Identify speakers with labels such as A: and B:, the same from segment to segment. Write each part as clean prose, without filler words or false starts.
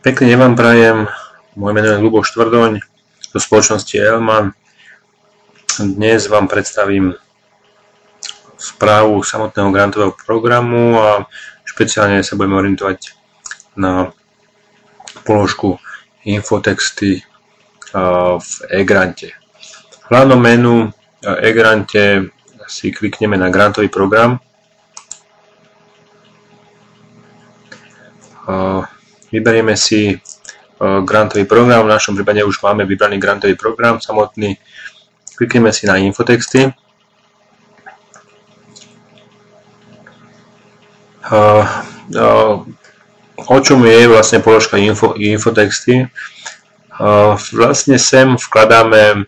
A: Pekný deň vám prajem, moje meno je Ľuboš Tvrdoň zo spoločnosti Elman. Dnes vám predstavím správu samotného grantového programu a špeciálne sa budeme orientovať na položku infotexty v e-grante. V hlavnom menu e-grante si klikneme na grantový program. Vyberieme si grantový program, v našom prípade už máme vybraný grantový program samotný. Klikneme si na infotexty. O čom je vlastne položka infotexty? Vlastne sem vkladáme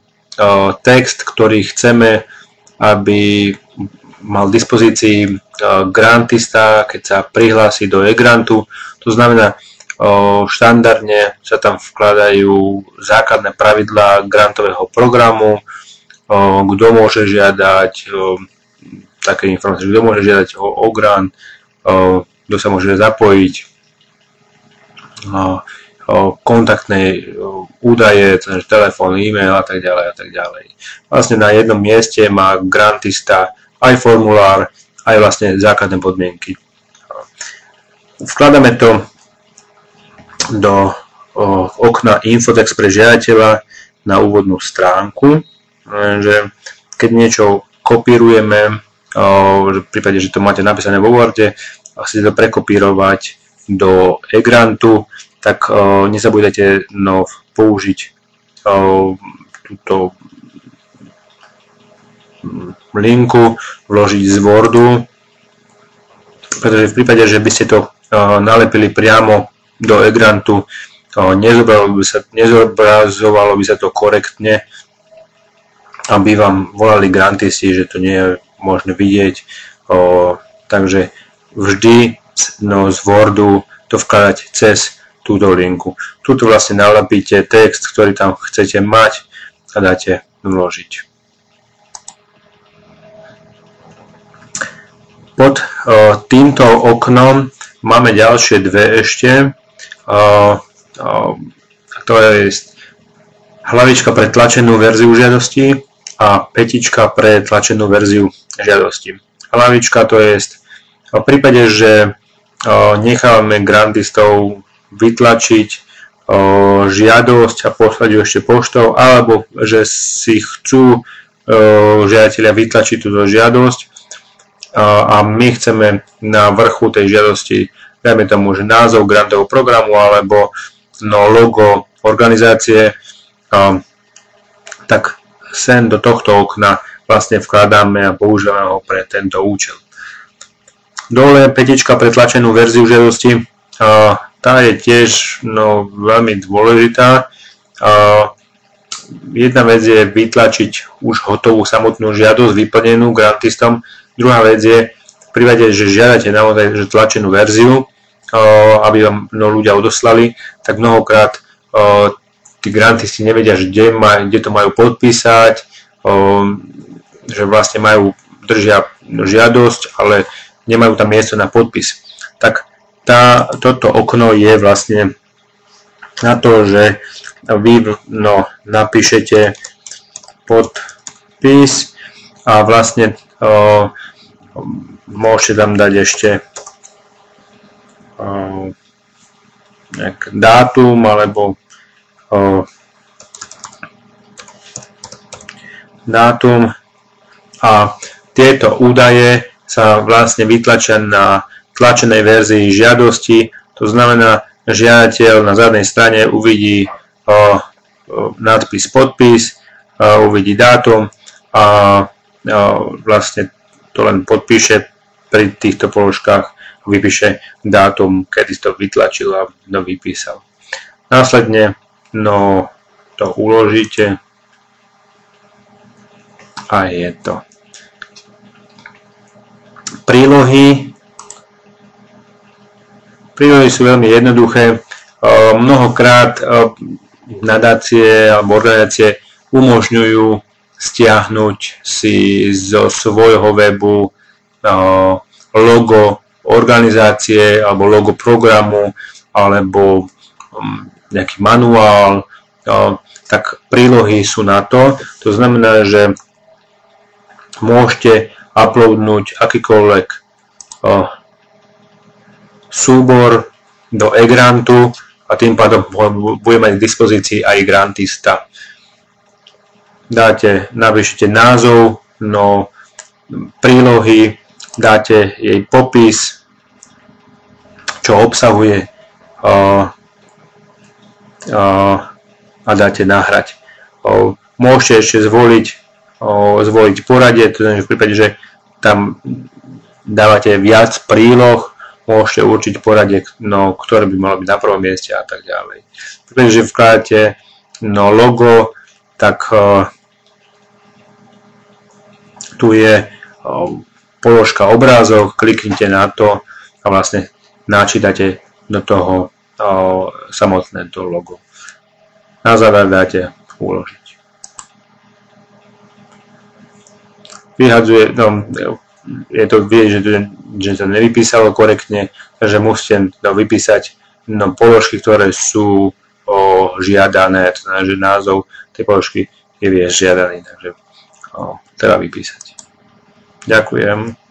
A: text, ktorý chceme, aby mal k dispozícii grantista, keď sa prihlási do e-grantu. To znamená, štandardne sa tam vkladajú základné pravidlá grantového programu, kto môže žiadať také informácie, kto môže žiadať o grant, kto sa môže zapojiť, kontaktné údaje, telefón, e-mail a tak ďalej a tak ďalej. Vlastne na jednom mieste má grantista aj formulár, aj vlastne základné podmienky. Vkladáme to do okna Infotext pre žiadateľa na úvodnú stránku, že keď niečo kopírujeme, v prípade, že to máte napísané vo Worde a chcete to prekopírovať do e-grantu, tak nezabudajte použiť túto linku, vložiť z Wordu, pretože v prípade, že by ste to nalepili priamo do e-grantu, nezobrazovalo by sa to korektne, aby vám volali grantisti, že to nie je možné vidieť, takže vždy z Wordu to vkladať cez túto linku. Tuto vlastne nalepíte text, ktorý tam chcete mať a dáte vložiť. Pod týmto oknom máme ďalšie dve ešte. To je hlavička pre tlačenú verziu žiadosti a petička pre tlačenú verziu žiadosti. Hlavička to je v prípade, že nechávame grantistov vytlačiť žiadosť a poslať ju ešte poštou, alebo že si chcú žiadatelia vytlačiť túto žiadosť a my chceme na vrchu tej žiadosti, dajme tomu, že názov grantového programu alebo logo organizácie, tak sem do tohto okna vlastne vkladáme a používame ho pre tento účel. Dole petička pre tlačenú verziu žiadosti, tá je tiež veľmi dôležitá. Jedna vec je vytlačiť už hotovú samotnú žiadosť vyplnenú grantistom. Druhá vec je v prípade, že žiadate naozaj tlačenú verziu, aby vám ľudia odoslali, tak mnohokrát tí grantisti nevedia, kde to majú podpísať, že vlastne držia žiadosť, ale nemajú tam miesto na podpis. Tak toto okno je vlastne na to, že vy napíšete podpis a vlastne môžete tam dať ešte dátum alebo a tieto údaje sa vlastne vytlačia na tlačenej verzii žiadosti. To znamená, žiadateľ na zadnej strane uvidí nadpis podpis, uvidí dátum a vlastne to len podpíše pri týchto položkách, vypíše dátum, kedy to vytlačil a vypísal. Následne to uložíte a je to. Prílohy sú veľmi jednoduché. Mnohokrát nadácie alebo organizácie umožňujú stiahnuť si zo svojho webu logo organizácie alebo logo programu alebo nejaký manuál, tak prílohy sú na to. To znamená, že môžete uploadnúť akýkoľvek súbor do eGrantu a tým pádom bude mať k dispozícii aj grantista. Napíšete názov, prílohy, dáte jej popis, čo obsahuje a dáte nahrať. Môžete ešte zvoliť poradie, to znamená, v prípade, že tam dávate viac príloh, môžete určiť poradie, ktoré by malo byť na prvom mieste a tak ďalej. V prípade, že vkladáte logo, tak tu je položka obrázok, kliknite na to a vlastne načítate do toho samotné to logo. Na záver dáte uložiť. Je to vidieť, že to nevypísalo korektne, takže musíte vypísať položky, ktoré sú žiadané, to znamená, že názov tej položky je žiadaný, takže treba vypísať. Ďakujem.